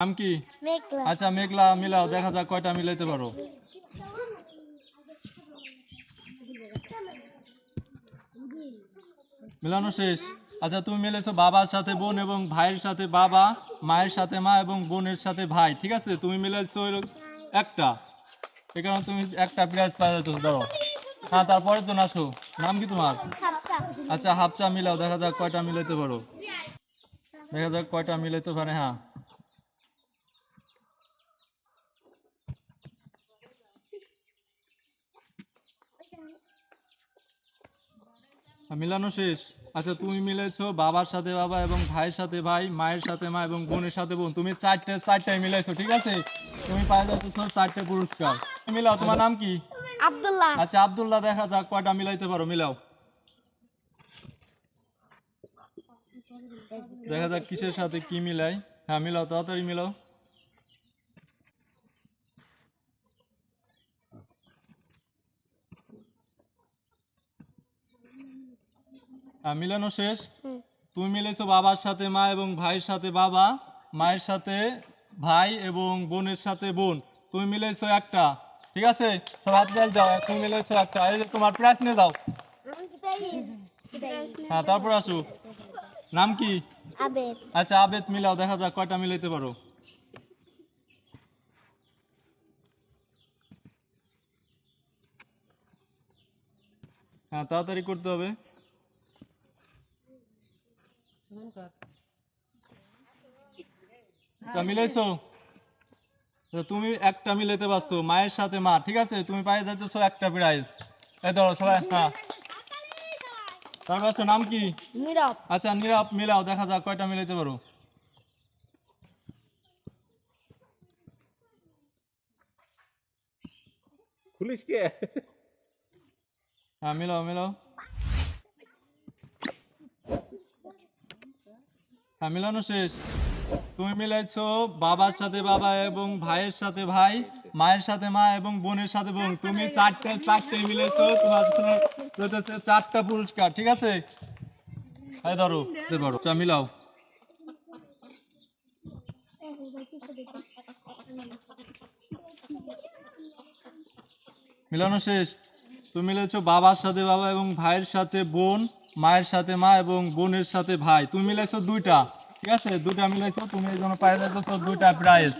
নাম কি? মেঘলা। আচ্ছা মেঘলা মিলাও, দেখা যাক কয়টা মিলাইতে পারো। মিলানো শেষ। আচ্ছা তুমি মিলেছো বাবার সাথে বোন এবং ভাইয়ের সাথে বাবা, মায়ের সাথে মা এবং বোনের সাথে ভাই। ঠিক আছে, তুমি মিলাইছো একটা, এই কারণে তুমি একটা প্রাইজ পাওয়া যেত। ধরো হ্যাঁ, তারপরে তো আসো। নাম কি তোমার? হাফসা। আচ্ছা হাফচা মিলাও, দেখা যাক কয়টা মিলাইতে পারো। দেখা যাক কয়টা মিলাইতে পারে। হ্যাঁ মিলানো শেষ। আচ্ছা তুমি মিলেছো বাবার সাথে বাবা এবং ভাইয়ের সাথে ভাই, মায়ের সাথে মা এবং বোনের সাথে বোন। তুমি চারটায় মিলাইছো। ঠিক আছে, তুমি পাই যাচ্ছ চারটে পুরস্কার। মিলাও, তোমার নাম কি? আব্দুল্লাহ। আচ্ছা আব্দুল্লাহ, দেখা যাক কয়টা মিলাইতে পারো। মিলাও, দেখা যাক কিসের সাথে কি মিলাই। হ্যাঁ মিলাও, তাড়াতাড়ি মিলাও। হ্যাঁ মিলানো শেষ। তুমি মিলেছো বাবার সাথে মা এবং ভাইয়ের সাথে বাবা, মায়ের সাথে ভাই এবং বোনের সাথে বোন। তুমি মিলেছো একটা। ঠিক আছে, সব হাত তালি দাও। তুমি মিলেছো একটা, এই যে তোমার প্রাইজ নিয়ে দাও। হ্যাঁ তারপর আসো। নাম কি? আবেদ। আচ্ছা আবেদ মিলাও, দেখা যাক কয়টা মিলাইতে পারো। হ্যাঁ তাড়াতাড়ি করতে হবে। আচ্ছা মিলাইছো। তো তুমি একটা মিলাইতে পারছো, মায়ের সাথে মা। ঠিক আছে, তুমি পাই যাইতেছো একটা প্রাইজ। এই ধরো সবাই। হ্যাঁ তারপর আসো। নাম কি? নীরব। আচ্ছা নীরব মিলাও, দেখা যাক কয়টা মিলাইতে পারো। খুলিস কে? হ্যাঁ মিলাও মিলাও। হ্যাঁ মিলানো শেষ। তুমি মিলাইছো বাবার সাথে বাবা এবং ভাইয়ের সাথে ভাই, মায়ের সাথে মা এবং বোনের সাথে বোন। তুমি চারটে মিলাইছো, তোমার হচ্ছে চারটা পুরস্কার। ঠিক আছে, এই ধরো দিতে পারো। আচ্ছা মিলাও। মিলানো শেষ। তুমি মিলেছো বাবার সাথে বাবা এবং ভাইয়ের সাথে বোন, মায়ের সাথে মা এবং বোনের সাথে ভাই। তুমি মিলাইছো দুইটা। ঠিক আছে, দুইটা মিলাইছো, তুমি এই জন্য পাই যাচ্ছ দুইটা প্রাইজ।